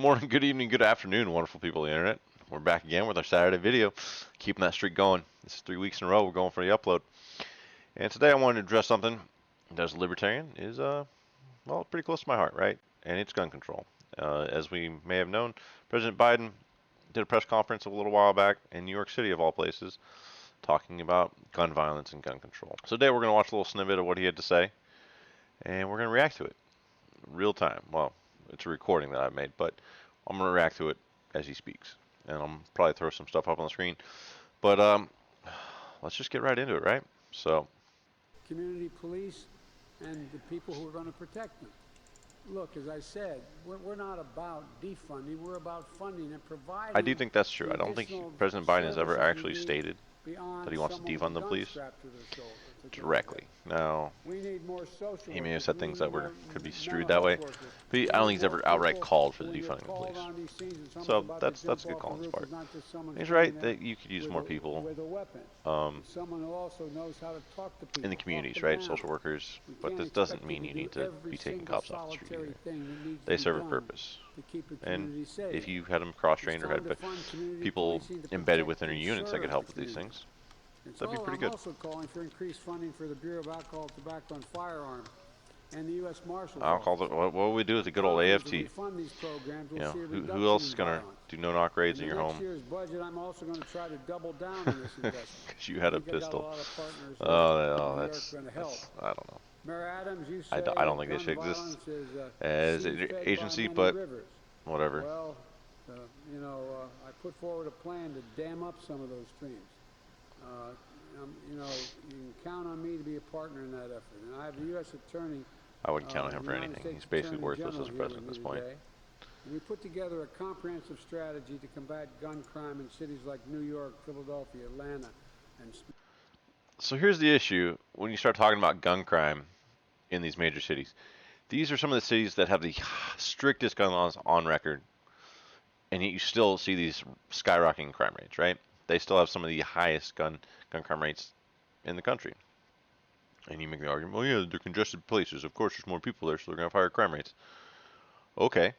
Morning, good evening, good afternoon, wonderful people of the internet. We're back again with our Saturday video, keeping that streak going. This is 3 weeks in a row. We're going for the upload. And today I wanted to address something that as a libertarian is, well, pretty close to my heart, right? And it's gun control. As we may have known, President Biden did a press conference a little while back in New York City, of all places, talking about gun violence and gun control. So today we're going to watch a little snippet of what he had to say, and we're going to react to it real time. Well, it's a recording that I've made, but I'm going to react to it as he speaks. And I'll probably throw some stuff up on the screen. But let's just get right into it, right? So, community police and the people who are going to protect them. Look, as I said, we're not about defunding. We're about funding and providing. I do think that's true. I don't think President Biden has ever actually stated that he wants to defund the police directly. Now, we need more social he may have workers. said things that could be construed that way, but I don't think he's ever outright called for the defunding of the police. So that's a good call on his part. He's right that you could use more people in the communities, right? Social workers, but this doesn't mean you need to be taking cops off the street either. They serve a purpose. And if you had them cross-trained or had people embedded within your units that could help with these things, that'd be pretty good. I'm also calling for increased funding for the Bureau of Alcohol, Tobacco, and Firearms and the U.S. Marshals Office. What will we do with the good old AFT? You know, who else is going to do no-knock raids in your home? Next year's budget, I'm also going to try to double down on this investment. Because you had a pistol. That's I don't know. Mayor Adams, you say I don't think they should exist as an agency, but whatever. Well, I put forward a plan to dam up some of those streams. You can count on me to be a partner in that effort. And I have the U.S. Attorney. I wouldn't count on him for anything. He's basically worthless as a president at this point. And we put together a comprehensive strategy to combat gun crime in cities like New York, Philadelphia, Atlanta, and. So here's the issue when you start talking about gun crime in these major cities. These are some of the cities that have the strictest gun laws on record, and yet you still see these skyrocketing crime rates, right? They still have some of the highest gun crime rates in the country. And you make the argument, well, yeah, they're congested places. Of course, there's more people there, so they're going to have higher crime rates. Okay.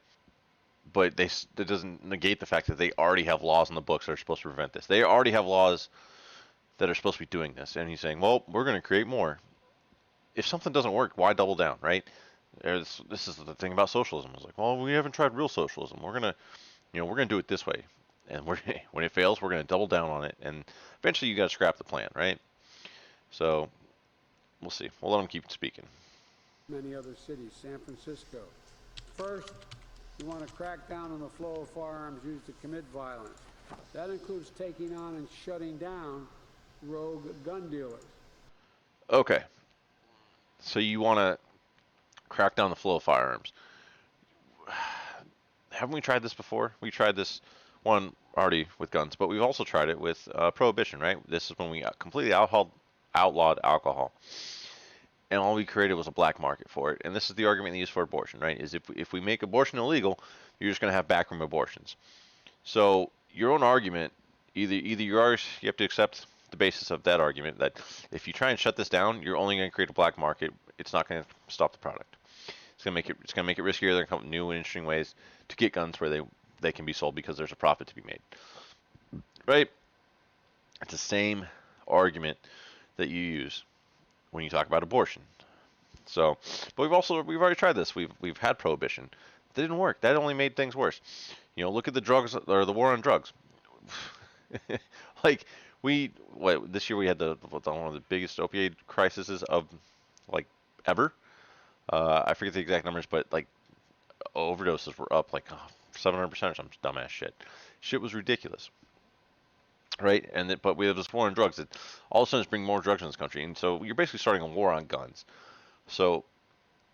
But that doesn't negate the fact that they already have laws in the books that are supposed to prevent this. They already have laws that are supposed to be doing this. And he's saying, well, we're going to create more. If something doesn't work, why double down, right? This is the thing about socialism. It's like, well, we haven't tried real socialism. We're going to do it this way. And when it fails, we're going to double down on it. And eventually you got to scrap the plan, right? So we'll see. We'll let him keep speaking. Many other cities, San Francisco. First, you want to crack down on the flow of firearms used to commit violence. That includes taking on and shutting down rogue gun dealers. Okay. So you want to crack down the flow of firearms. Haven't we tried this before? We tried this one already with guns, but we've also tried it with prohibition, right? This is when we completely outlawed alcohol. And all we created was a black market for it. And this is the argument they use for abortion, right? Is if we make abortion illegal, you're just going to have backroom abortions. So your own argument, either you have to accept the basis of that argument that if you try and shut this down, you're only going to create a black market. It's not going to stop the product. It's going to make it riskier. They're going to come up with new and interesting ways to get guns where they can be sold because there's a profit to be made. Right? It's the same argument that you use when you talk about abortion. So, but we've already tried this. We've had prohibition. That didn't work. That only made things worse. Look at the drugs or the war on drugs. Like this year we had one of the biggest opioid crises of ever. I forget the exact numbers, but overdoses were up 700% or some dumbass shit. Shit was ridiculous. Right? But we have this war on drugs that all of a sudden is bringing more drugs in this country. And so you're basically starting a war on guns. So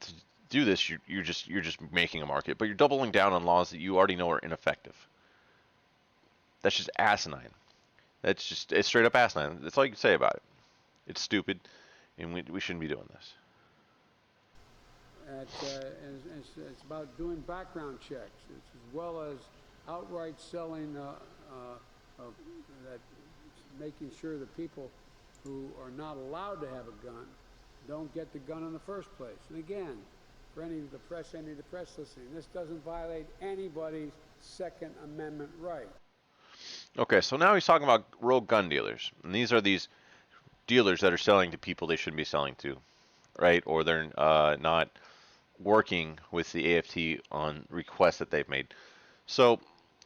to do this, you're just making a market, but you're doubling down on laws that you already know are ineffective. That's just asinine. It's straight up asinine. That's all you can say about it. It's stupid, and we shouldn't be doing this. It's about doing background checks, as well as outright selling, making sure that people who are not allowed to have a gun don't get the gun in the first place. And again, for any of the press listening. This doesn't violate anybody's Second Amendment right. Okay, so now he's talking about rogue gun dealers, and these are these dealers that are selling to people they shouldn't be selling to, right? Or they're not working with the AFT on requests that they've made. So,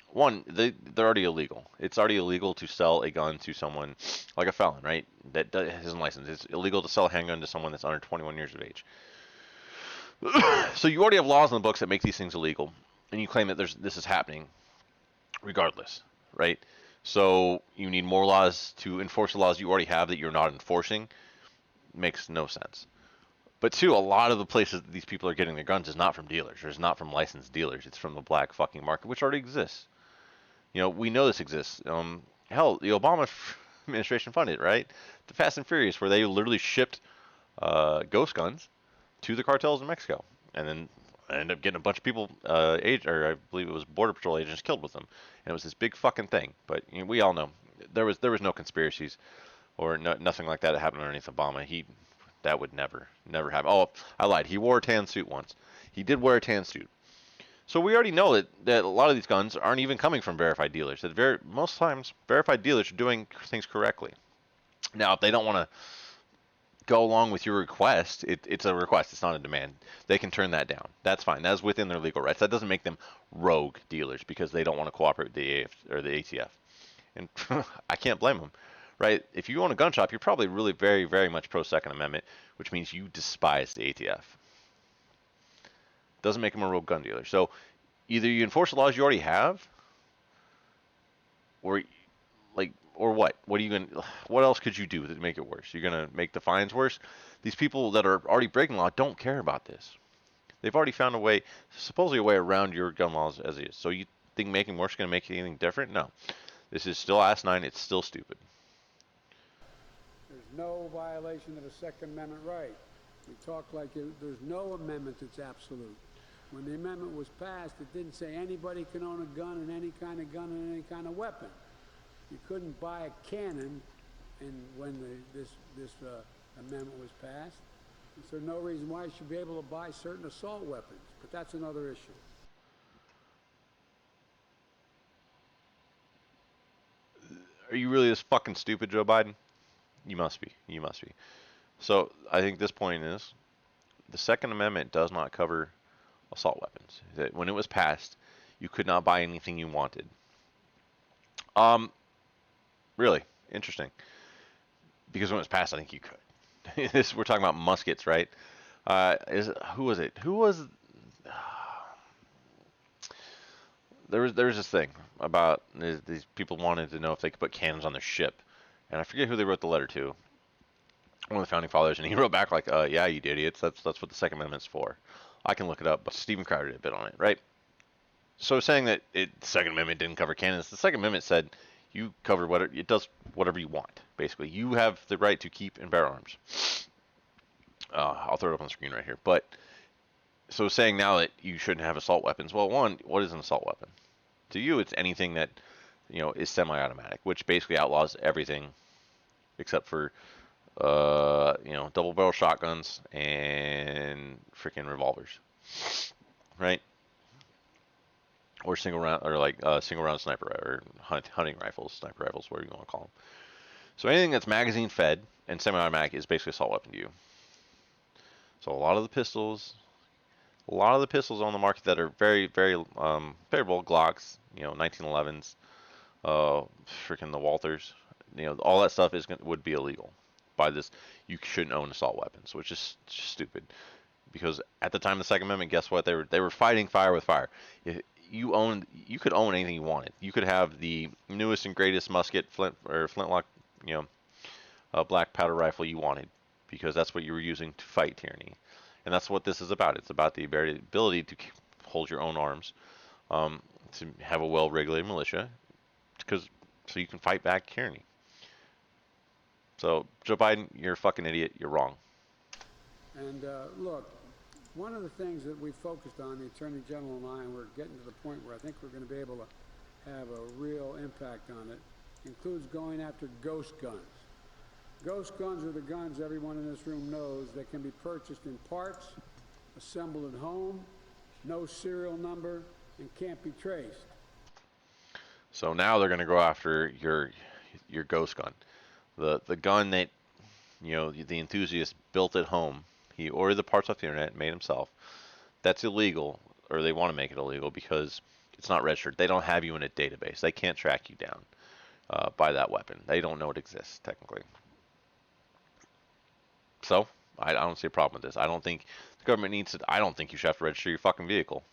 one, they're already illegal. It's already illegal to sell a gun to someone like a felon, right? That isn't licensed. It's illegal to sell a handgun to someone that's under 21 years of age. So you already have laws in the books that make these things illegal, and you claim that this is happening regardless, right? So you need more laws to enforce the laws you already have that you're not enforcing. Makes no sense. But two, a lot of the places that these people are getting their guns is not from dealers, or it's not from licensed dealers. It's from the black fucking market, which already exists. You know, we know this exists. Hell, the Obama administration funded it, right? The Fast and Furious, where they literally shipped ghost guns to the cartels in Mexico, and then ended up getting a bunch of people, or I believe it was Border Patrol agents, killed with them, and it was this big fucking thing. But you know, we all know there was no conspiracies or nothing like that happened underneath Obama. That would never happen. Oh, I lied. He wore a tan suit once. He did wear a tan suit. So we already know that a lot of these guns aren't even coming from verified dealers. That most times verified dealers are doing things correctly. Now, if they don't want to go along with your request, it's a request. It's not a demand. They can turn that down. That's fine. That's within their legal rights. That doesn't make them rogue dealers because they don't want to cooperate with the AF or the ATF. And I can't blame them, right? If you own a gun shop, you're probably really very, very much pro Second Amendment, which means you despise the ATF. Doesn't make them a rogue gun dealer. So either you enforce the laws you already have, or what? What else could you do to make it worse? You're gonna make the fines worse? These people that are already breaking law don't care about this. They've already found a way, supposedly a way around your gun laws as is. So you think making worse is gonna make anything different? No. This is still asinine. It's still stupid. There's no violation of a Second Amendment right. We talk like there's no amendment that's absolute. When the amendment was passed, it didn't say anybody can own a gun and any kind of weapon. You couldn't buy a cannon, and when this amendment was passed, so no reason why you should be able to buy certain assault weapons. But that's another issue. Are you really this fucking stupid, Joe Biden? You must be. You must be. So I think this point is the Second Amendment does not cover assault weapons. That when it was passed, you could not buy anything you wanted. Really interesting. Because when it was passed, I think you could. We're talking about muskets, right? Who was it? There was this thing about these people wanted to know if they could put cannons on their ship, and I forget who they wrote the letter to. One of the founding fathers, and he wrote back like, "Yeah, you idiots. That's what the Second Amendment's for." I can look it up, but Stephen Crowder did a bit on it, right? So saying that the Second Amendment didn't cover cannons, the Second Amendment said you cover it does whatever you want. Basically, you have the right to keep and bear arms. I'll throw it up on the screen right here. But so saying now that you shouldn't have assault weapons, well, one, what is an assault weapon? To you, it's anything that is semi-automatic, which basically outlaws everything except for double-barrel shotguns and freaking revolvers, right? Or single round sniper or hunting rifles, sniper rifles, whatever you want to call them. So anything that's magazine fed and semi-automatic is basically assault weapon to you. So a lot of the pistols on the market that are very, very favorable, Glocks, 1911s, freaking the Walthers, all that stuff would be illegal. By this, you shouldn't own assault weapons, which is just stupid. Because at the time of the Second Amendment, guess what? They were fighting fire with fire. You could own anything you wanted. You could have the newest and greatest musket, flintlock, black powder rifle you wanted, because that's what you were using to fight tyranny. And that's what this is about. It's about the ability to hold your own arms, to have a well-regulated militia, so you can fight back tyranny. So, Joe Biden, you're a fucking idiot. You're wrong. And look, one of the things that we focused on, the Attorney General and I, and we're getting to the point where I think we're going to be able to have a real impact on it, includes going after ghost guns. Ghost guns are the guns everyone in this room knows that can be purchased in parts assembled at home, no serial number, and can't be traced. So now they're going to go after your ghost gun, the gun that the enthusiast built at home. He ordered the parts off the internet, made himself. That's illegal, or they want to make it illegal because it's not registered. They don't have you in a database. They can't track you down by that weapon. They don't know it exists technically. So I don't see a problem with this. I don't think the government needs to. I don't think you should have to register your fucking vehicle.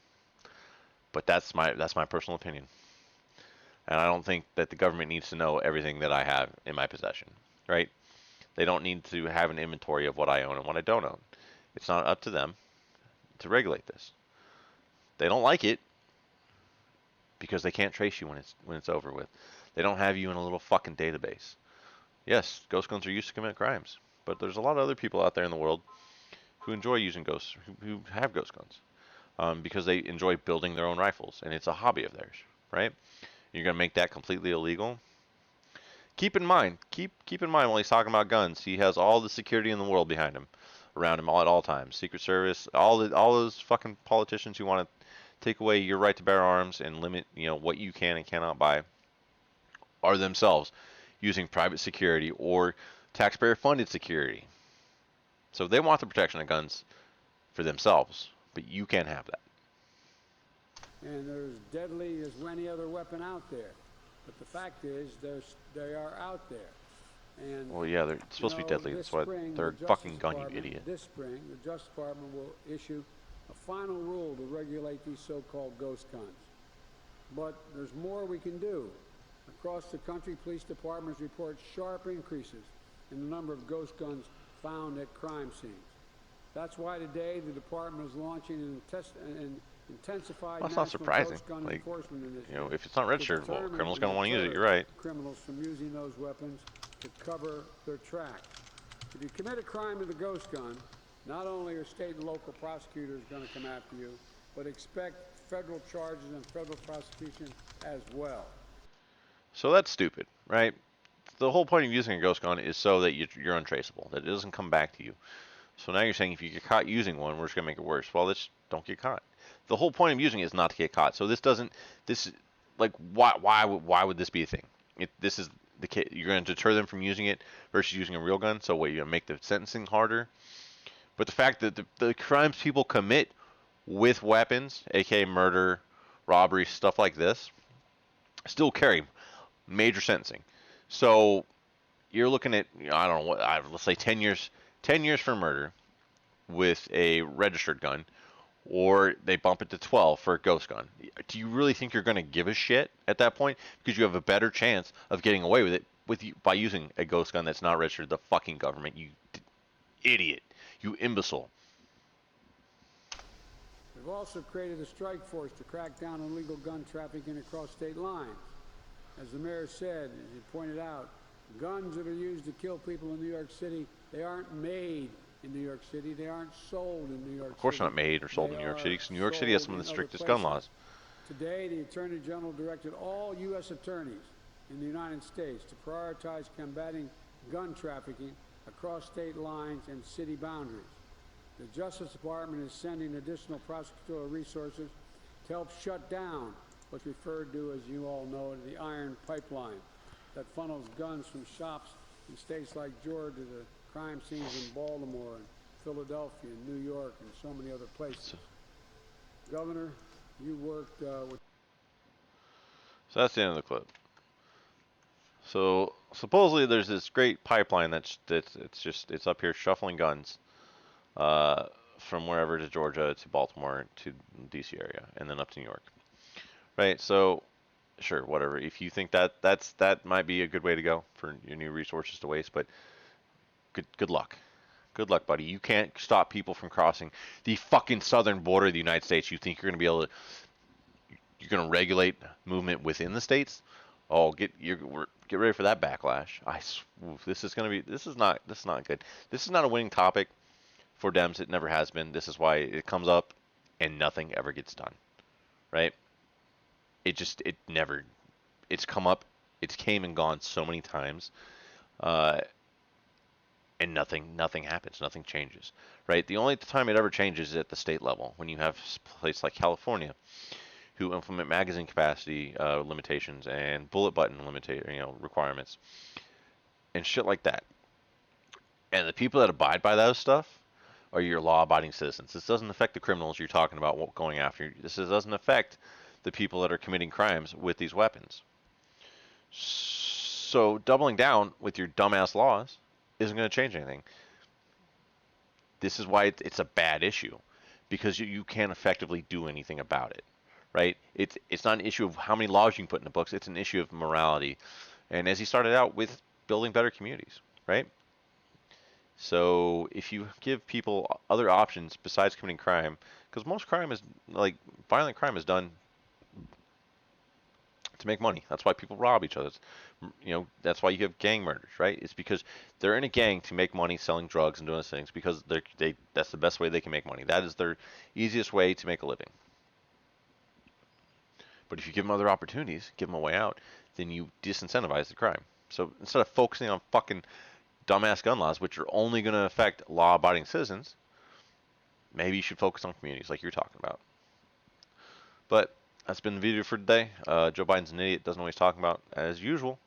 But that's my personal opinion. And I don't think that the government needs to know everything that I have in my possession, right? They don't need to have an inventory of what I own and what I don't own. It's not up to them to regulate this. They don't like it because they can't trace you when it's over with. They don't have you in a little fucking database. Yes, ghost guns are used to commit crimes, but there's a lot of other people out there in the world who enjoy using ghosts, who have ghost guns, because they enjoy building their own rifles, and it's a hobby of theirs, right? You're gonna make that completely illegal. Keep in mind while he's talking about guns, he has all the security in the world behind him, around him all at all times. Secret Service, all those fucking politicians who want to take away your right to bear arms and limit, what you can and cannot buy, are themselves using private security or taxpayer-funded security. So they want the protection of guns for themselves, but you can't have that. And they're as deadly as any other weapon out there. But the fact is, they are out there. And Well, yeah, they're supposed to be deadly. That's why they're a fucking gun, you idiot. This spring, the Justice Department will issue a final rule to regulate these so-called ghost guns. But there's more we can do. Across the country, police departments report sharp increases in the number of ghost guns found at crime scenes. That's why today the department is launching an intensified Well, it's not national surprising. ghost gun Like, enforcement initiative. if it's not registered, well, determine criminals and gonna want to use it. deter You're right. Criminals from using those weapons to cover their tracks. If you commit a crime with a ghost gun, not only are state and local prosecutors going to come after you, but expect federal charges and federal prosecution as well. So that's stupid, right? The whole point of using a ghost gun is so that you're untraceable, that it doesn't come back to you. So now you're saying if you get caught using one, we're just gonna make it worse. Well, let's don't get caught. The whole point of using it is not to get caught. So why would this be a thing? This is you're gonna deter them from using it versus using a real gun. So what, you're gonna make the sentencing harder? But the fact that the crimes people commit with weapons, aka murder, robbery, stuff like this, still carry major sentencing. So you're looking at, I don't know, let's say 10 years, 10 years for murder with a registered gun, or they bump it to 12 for a ghost gun. Do you really think you're going to give a shit at that point? Because you have a better chance of getting away with it by using a ghost gun that's not registered to the fucking government, you idiot, you imbecile. We've also created a strike force to crack down on illegal gun trafficking across state lines. As the mayor said, as he pointed out, guns that are used to kill people in New York City, they aren't made in New York City. They aren't sold in New York City. Of course not made or sold in New York City, because New York City has some of the strictest gun laws. Today, the Attorney General directed all U.S. attorneys in the United States to prioritize combating gun trafficking across state lines and city boundaries. The Justice Department is sending additional prosecutorial resources to help shut down what's referred to, as you all know, as the iron pipeline that funnels guns from shops in states like Georgia to the crime scenes in Baltimore and Philadelphia and New York and so many other places. Governor, you worked with... So that's the end of the clip. So supposedly there's this great pipeline it's up here shuffling guns from wherever to Georgia to Baltimore to DC area and then up to New York. Right? So sure, whatever. If you think that might be a good way to go for your new resources to waste, but good luck. Good luck, buddy. You can't stop people from crossing the fucking southern border of the United States. You think you're going to be able to you're going to regulate movement within the states? Oh, get ready for that backlash. This is not good. This is not a winning topic for Dems. It never has been. This is why it comes up and nothing ever gets done. Right? It's come up, it's came and gone so many times. and nothing happens, nothing changes, right? The only time it ever changes is at the state level when you have places like California who implement magazine capacity limitations and bullet button requirements and shit like that. And the people that abide by those stuff are your law-abiding citizens. This doesn't affect the criminals you're talking about going after. This doesn't affect the people that are committing crimes with these weapons. So doubling down with your dumbass laws isn't going to change anything. This is why it's a bad issue, because you can't effectively do anything about it, right? It's not an issue of how many laws you can put in the books. It's an issue of morality. And as he started out with building better communities, right? So if you give people other options besides committing crime, because most crime is like violent crime is done to make money. That's why people rob each other. That's why you have gang murders, right? It's because they're in a gang to make money selling drugs and doing those things because that's the best way they can make money. That is their easiest way to make a living. But if you give them other opportunities, give them a way out, then you disincentivize the crime. So instead of focusing on fucking dumbass gun laws, which are only going to affect law-abiding citizens, maybe you should focus on communities like you're talking about. But that's been the video for today. Joe Biden's an idiot, doesn't always talk about as usual.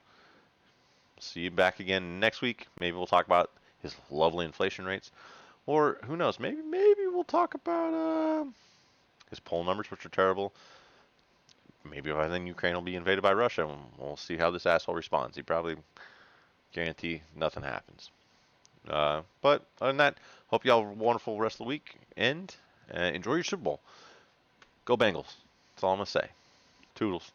See you back again next week. Maybe we'll talk about his lovely inflation rates, or who knows? Maybe we'll talk about his poll numbers, which are terrible. Maybe by then Ukraine will be invaded by Russia, and we'll see how this asshole responds. He probably guarantee nothing happens. But other than that, hope y'all have a wonderful rest of the week, and enjoy your Super Bowl. Go Bengals. That's all I'm gonna say. Toodles.